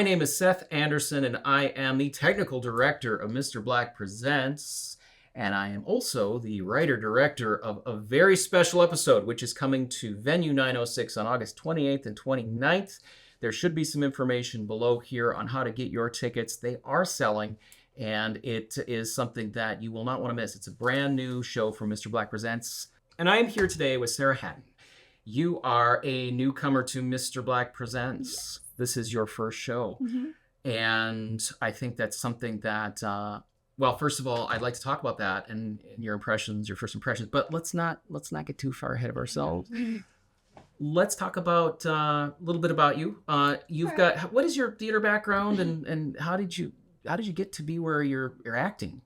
My name is Seth Anderson, and I am the technical director of Mr. Black Presents. And I am also the writer-director of a very special episode, which is coming to Venue 906 on August 28th and 29th. There should be some information below here on how to get your tickets. They are selling, and it is something that you will not want to miss. It's a brand new show from Mr. Black Presents. And I am here today with Sara Hadden. You are a newcomer to Mr. Black Presents. This is your first show. Mm-hmm. And I think that's something that, well, first of all, I'd like to talk about that and your impressions, your first impressions, but let's not get too far ahead of ourselves. Let's talk about a little bit about you. You've got, what is your theater background and how did you get to be where you're acting?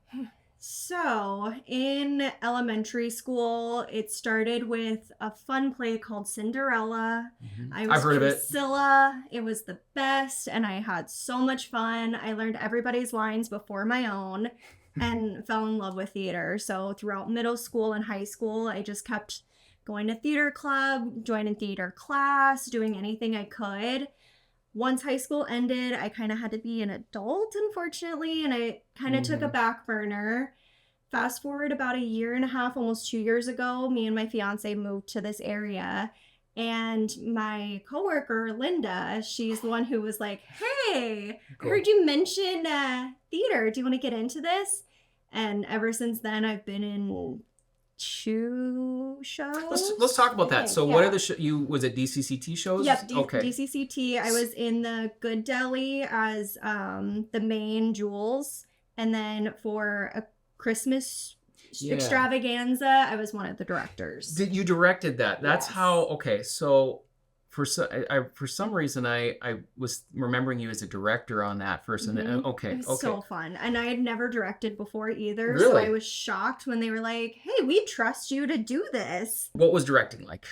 So, in elementary school, it started with a fun play called Cinderella. Mm-hmm. I've heard Priscilla. of it. It was the best, and I had so much fun. I learned everybody's lines before my own and fell in love with theater. So, throughout middle school and high school, I just kept going to theater club, joining theater class, doing anything I could. Once high school ended, I kind of had to be an adult, unfortunately, and I kind of took a back burner. Fast forward about a year and a half, almost 2 years ago, me and my fiance moved to this area, and my coworker, Linda, she's the one who was like, hey, I heard you mention theater. Do you want to get into this? And ever since then, I've been in 2 shows. Let's talk about that. So what are the was it DCCT shows? Yep, DCCT. I was in the Good Deli as the main Jules, and then for a Christmas extravaganza, I was one of the directors. You directed that? That's yes. How? Okay, so for some reason I was remembering you as a director on that first, and okay, it was so fun, and I had never directed before either. Really? So I was shocked when they were like, "Hey, we trust you to do this." What was directing like?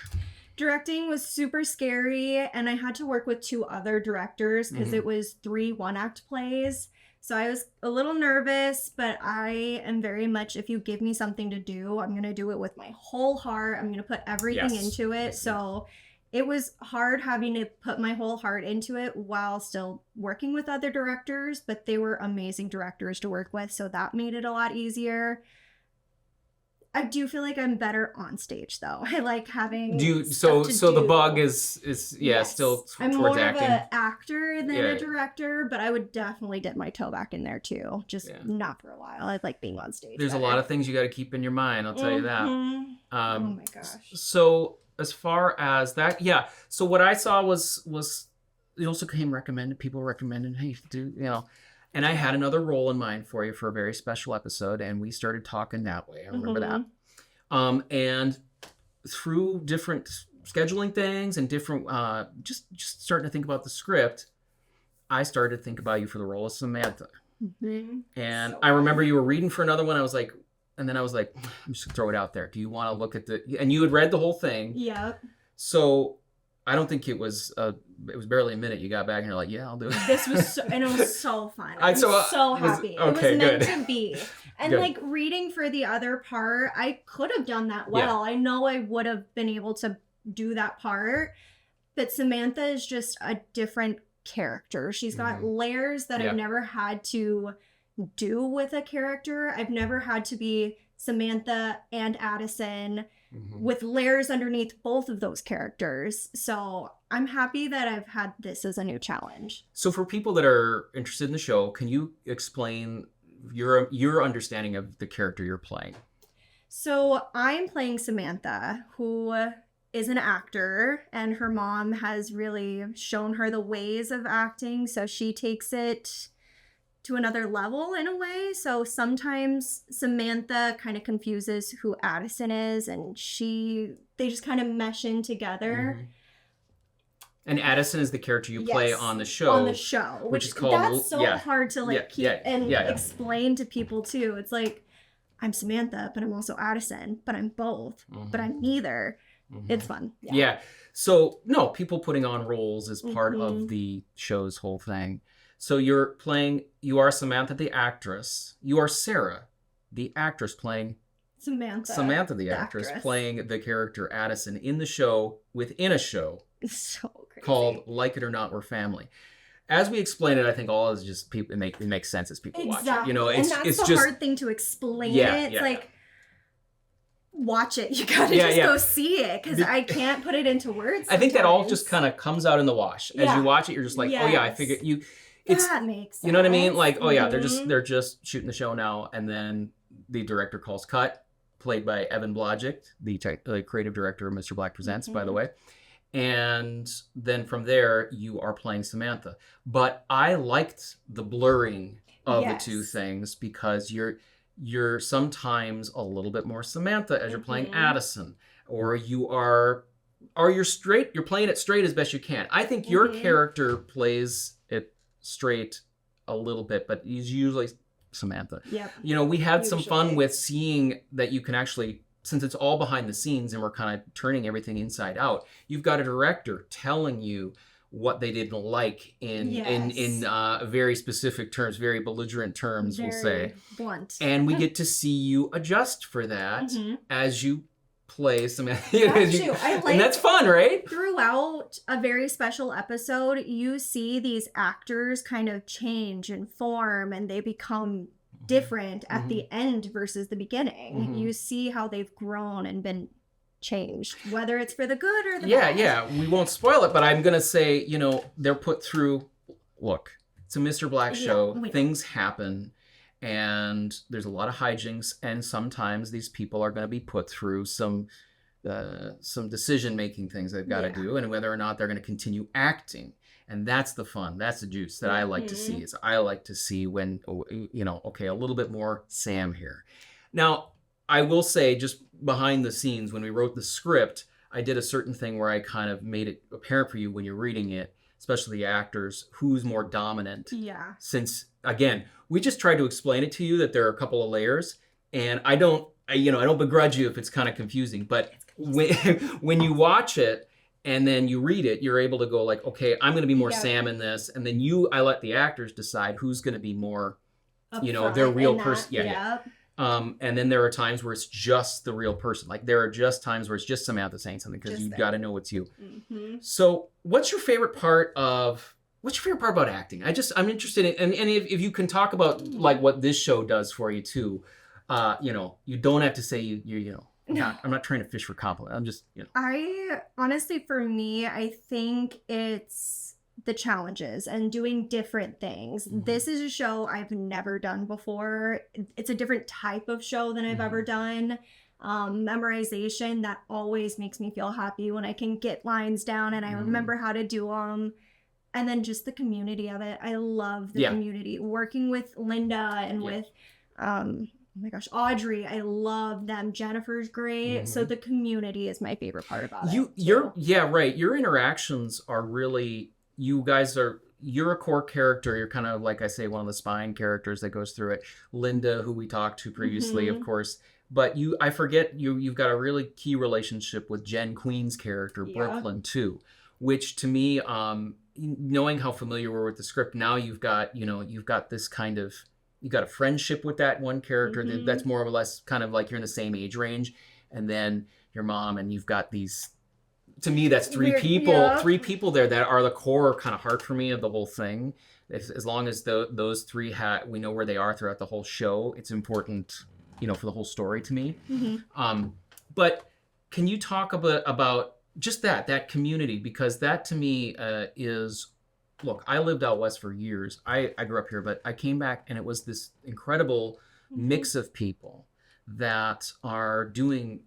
Directing was super scary, and I had to work with 2 other directors because it was 3 one-act plays. So I was a little nervous, but I am very much, if you give me something to do, I'm going to do it with my whole heart. I'm going to put everything into it. So it was hard having to put my whole heart into it while still working with other directors, but they were amazing directors to work with. So that made it a lot easier. I do feel like I'm better on stage, though. I like having so the bug is still towards I'm more acting. of an actor than a director, but I would definitely dip my toe back in there too. Just not for a while. I like being on stage. There's a lot of things you got to keep in your mind. I'll tell you that. Oh my gosh. So as far as that, So what I saw was it also came recommended. People recommended, hey, And I had another role in mind for you for a very special episode, and we started talking that way. I remember that. And through different scheduling things and different, just starting to think about the script, I started to think about you for the role of Samantha. And I remember you were reading for another one. I was like, I'm just gonna throw it out there. Do you want to look at and you had read the whole thing. Yep. So I don't think it was barely a minute you got back and you're like, yeah, I'll do it. This was and it was so fun. I'm so happy. It was meant to be. And like reading for the other part, I could have done that well. I know I would have been able to do that part, but Samantha is just a different character. She's got layers that I've never had to do with a character. I've never had to be Samantha and Addison with layers underneath both of those characters. So I'm happy that I've had this as a new challenge. So for people that are interested in the show, can you explain your understanding of the character you're playing? So I'm playing Samantha, who is an actor, and her mom has really shown her the ways of acting. So she takes it to another level in a way. So sometimes Samantha kind of confuses who Addison is, and they just kind of mesh in together. And Addison is the character you play on the show. On the show, which is called. That's so hard to keep and explain to people too. It's like, I'm Samantha, but I'm also Addison, but I'm both, but I'm neither. It's fun. Yeah. So no, people putting on roles is part of the show's whole thing. So you are Samantha the actress. You are Sara, the actress, playing Samantha the actress, playing the character Addison in the show within a show. It's so crazy. Called Like It or Not, We're Family. as we explain it, I think all is just people. It makes sense as people watch it. You know, and that's it's the just hard thing to explain. Yeah, It's yeah, like watch it. You gotta Yeah, just yeah. go see it because I can't put it into words. I think that all sometimes. just kind of comes out in the wash as Yeah. you watch it. You're just like, oh yeah, I Yes. figured you. It's That makes sense. you know what I mean? Like, oh yeah, Mhm. they're just shooting the show now, and then the director calls cut, played by Evan Blodgett, the creative director of Mr. Black Presents, by the way. And then from there, you are playing Samantha. But I liked the blurring of the two Yes. things because you're sometimes a little bit more Samantha as you're playing Addison, or you're straight. You're playing it straight as best you can. I think your character plays it straight a little bit, but he's usually Samantha. Yep. You know, we had some fun Usually. with seeing that you can actually, since it's all behind the scenes and we're kind of turning everything inside out, you've got a director telling you what they didn't like in very specific terms, very belligerent terms, we'll say. Very blunt. And we get to see you adjust for that as you play Samantha. That's true. I like and that's fun, right? throughout a very special episode, you see these actors kind of change and form and they become different at the end versus the beginning. You see how they've grown and been changed, whether it's for the good or the bad. Yeah. We won't spoil it, but I'm going to say, you know, they're put through, look, it's a Mr. Black show. Things happen. And there's a lot of hijinks, and sometimes these people are going to be put through some decision-making things they've got to do, and whether or not they're going to continue acting. And that's the fun. That's the juice that I like to see. Is I like to see when, you know, okay, a little bit more Sam here. Now, I will say, just behind the scenes, when we wrote the script, I did a certain thing where I kind of made it apparent for you when you're reading it, especially the actors, who's more dominant. Yeah. Since, again, we just tried to explain it to you that there are a couple of layers, and I don't begrudge you if it's kind of confusing, but when you watch it and then you read it, you're able to go like, okay, I'm going to be more Sam in this, and then I let the actors decide who's going to be more, their real person. And then there are times where it's just the real person. Like there are just times where it's just Samantha saying something because you've got to know it's you. So what's your favorite part about acting? I'm interested in, and if you can talk about like what this show does for you too. You don't have to say I'm not trying to fish for compliment. I'm just, I honestly, for me, I think it's the challenges and doing different things. This is a show I've never done before. It's a different type of show than I've ever done. Memorization, that always makes me feel happy when I can get lines down and I remember how to do them. And then just the community of it. I love the community. Working with Linda and with oh my gosh, Audrey, I love them. Jennifer's great. So the community is my favorite part about it. Your interactions are really, you're a core character. You're kind of, like I say, one of the spine characters that goes through it. Linda, who we talked to previously, of course. But I forget, you've got a really key relationship with Jen Queen's character, Brooklyn, too. Which to me, knowing how familiar we're with the script, now you've got this kind of, you got a friendship with that one character that's more or less kind of like you're in the same age range, and then your mom, and you've got these, to me that's three people there that are the core kind of heart for me of the whole thing. As long as those three we know where they are throughout the whole show, it's important, for the whole story to me. But can you talk about just that community, because that to me is, look, I lived out west for years. I grew up here, but I came back and it was this incredible mix of people that are doing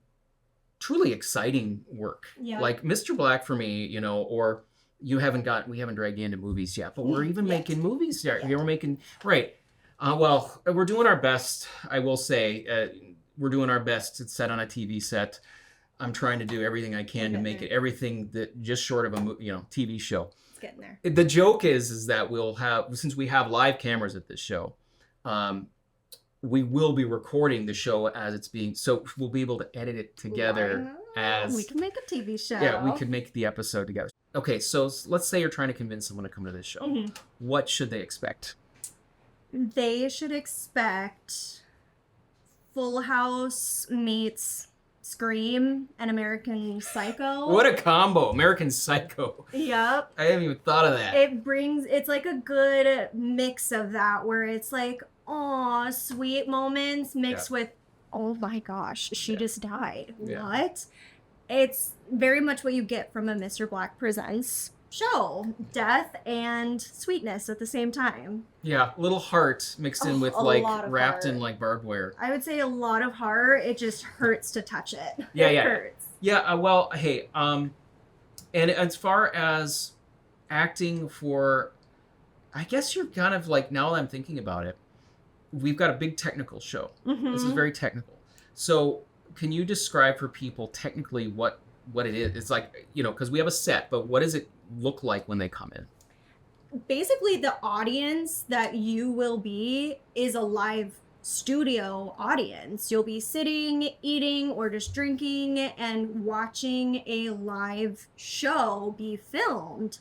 truly exciting work. Like Mr. Black for me, or we haven't dragged you into movies yet, but we're even making movies here. We're making, right. Well, we're doing our best, I will say. We're doing our best to set on a TV set. I'm trying to do everything I can to make it everything that just short of a TV show. It's getting there. The joke is that we'll have, since we have live cameras at this show, we will be recording the show as it's being, so we'll be able to edit it together as... We can make a TV show. Yeah, we could make the episode together. Okay, so let's say you're trying to convince someone to come to this show. What should they expect? They should expect Full House meets Scream and American Psycho. What a combo. American Psycho. Yep. I haven't even thought of that. It's like a good mix of that where it's like, aw, sweet moments mixed with, oh my gosh, she just died. Yeah. What? It's very much what you get from a Mr. Black Presents show. Death and sweetness at the same time. Yeah, little heart mixed in with like wrapped in like barbed wire. I would say a lot of heart. It just hurts to touch it. Yeah, It yeah. hurts. Yeah, well, hey, and as far as acting for, I guess you're kind of like, now that I'm thinking about it, we've got a big technical show. Mm-hmm. This is very technical. So can you describe for people technically what it is? It's like, you know, because we have a set, but what does it look like when they come in? Basically, the audience that you will be is a live studio audience. You'll be sitting, eating, or just drinking and watching a live show be filmed.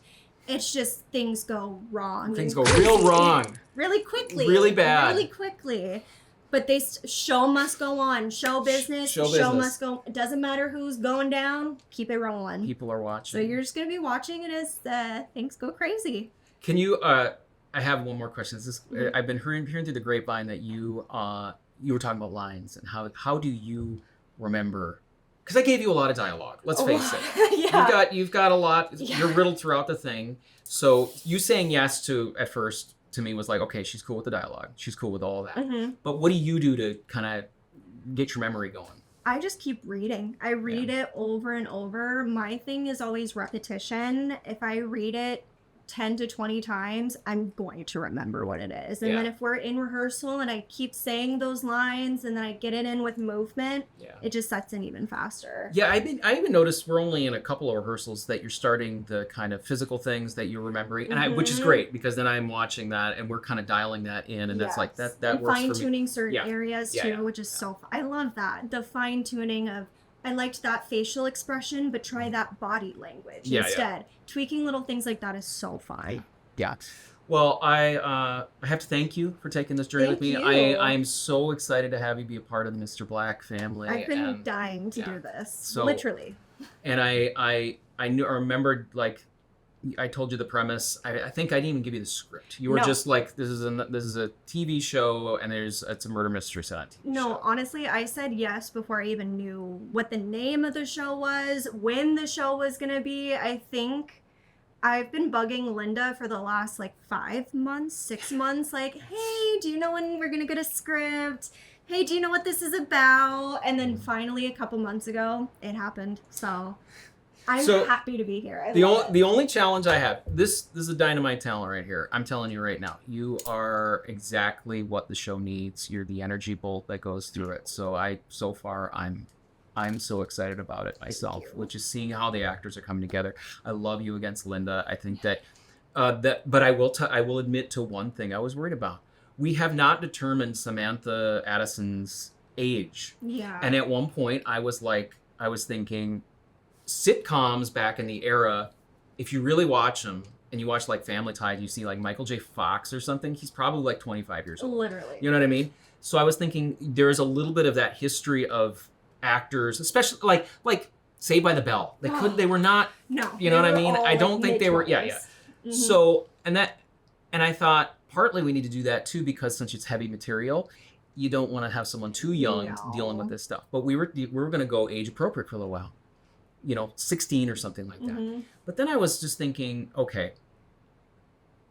It's just things go wrong. Things go real wrong. Really quickly. Really bad. Really quickly. But show must go on. Show business. Show business. Must go. It doesn't matter who's going down. Keep it rolling. People are watching. So you're just going to be watching it as things go crazy. Can you, I have one more question. I've been hearing through the grapevine that you were talking about lines and how do you remember? Because I gave you a lot of dialogue. Let's face it. Yeah. You've got a lot. Yeah. You're riddled throughout the thing. So you saying yes to at first to me was like, okay, she's cool with the dialogue. She's cool with all that. Mm-hmm. But what do you do to kind of get your memory going? I just keep reading. I read it over and over. My thing is always repetition. If I read it 10 to 20 times, I'm going to remember what it is. And then if we're in rehearsal and I keep saying those lines and then I get it in with movement, it just sets in even faster. Yeah, I even noticed we're only in a couple of rehearsals that you're starting the kind of physical things that you're remembering, and which is great because then I'm watching that and we're kind of dialing that in, and that's like that and works for me. fine-tuning certain areas too, which is so fun. I love that. The fine-tuning of, I liked that facial expression, but try that body language instead. Tweaking little things like that is so fun. Yeah. Well, I have to thank you for taking this journey with me. I'm so excited to have you be a part of the Mr. Black family. I've been dying to do this, literally. And I remembered, like, I told you the premise. I think I didn't even give you the script. You were just like, this is a TV show, and it's a murder mystery set on TV No, show. honestly, I said yes before I even knew what the name of the show was, when the show was gonna be. I think I've been bugging Linda for the last 6 months, like, hey, do you know when we're gonna get a script? Hey, do you know what this is about? And then finally, a couple months ago, it happened. So I'm happy to be here. The only challenge I have, this is a dynamite talent right here. I'm telling you right now, you are exactly what the show needs. You're the energy bolt that goes through it. So I'm so excited about it myself, which is seeing how the actors are coming together. I love you against Linda. I think that but I will admit to one thing I was worried about. We have not determined Samantha Addison's age. Yeah. And at one point I was thinking, sitcoms back in the era, if you really watch them and you watch like Family Ties, you see like Michael J. Fox or something, he's probably like 25 years old. Literally. You know what I mean? So I was thinking there's a little bit of that history of actors, especially like Saved by the Bell. They were not, you know what I mean? I don't think they were, Mm-hmm. So, and I thought partly we need to do that too, because since it's heavy material, you don't want to have someone too young dealing with this stuff. But we were going to go age appropriate for a little while. 16 or something like that. Mm-hmm. But then I was just thinking, okay,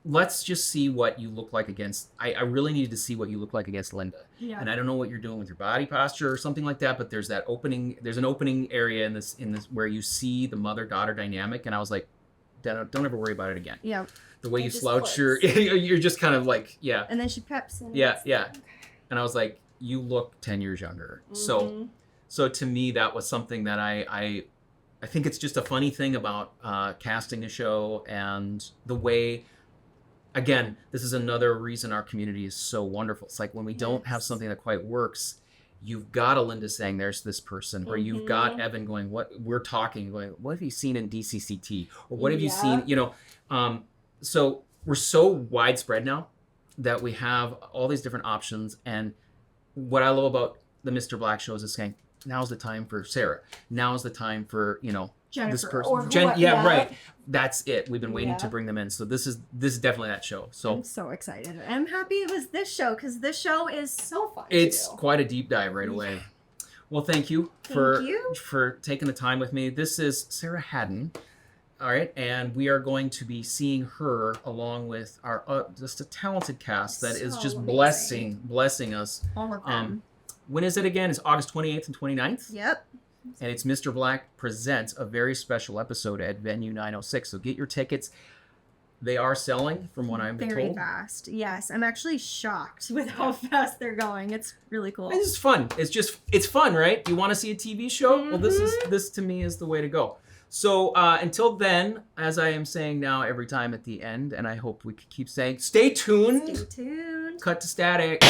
let's just see what you look like against, I really needed to see what you look like against Linda. Yeah. And I don't know what you're doing with your body posture or something like that, but there's an opening area in this where you see the mother-daughter dynamic. And I was like, don't ever worry about it again. Yeah. The way you slouch you're just kind of like, yeah. And then she preps. Yeah. And I was like, you look 10 years younger. Mm-hmm. So to me, that was something that I think it's just a funny thing about casting a show, and the way, again, this is another reason our community is so wonderful. It's like when we don't have something that quite works, you've got a Linda saying, there's this person, or you've got Evan going, what have you seen in DCCT? Or what have you seen, so we're so widespread now that we have all these different options. And what I love about the Mr. Black shows is saying, now's the time for Sarah. Now's the time for, Jennifer this person. or Yeah, right. That's it. We've been waiting to Yeah. bring them in. So this is definitely that show. So I'm so excited. I'm happy it was this show because this show is so fun. it's to do. quite a deep dive right away. Well, thank you for taking the time with me. This is Sara Hadden. All right, and we are going to be seeing her along with our just a talented cast that is So just amazing. blessing us. All of them. When is it again? It's August 28th and 29th. Yep. And it's Mr. Black Presents, a very special episode at Venue 906. So get your tickets. They are selling, from what I'm Very told. fast. Yes, I'm actually shocked with how fast they're going. It's really cool. It's just fun. It's fun, right? You want to see a TV show? Well, this to me is the way to go. So until then, as I am saying now every time at the end, and I hope we can keep saying, stay tuned. Stay tuned. Cut to static.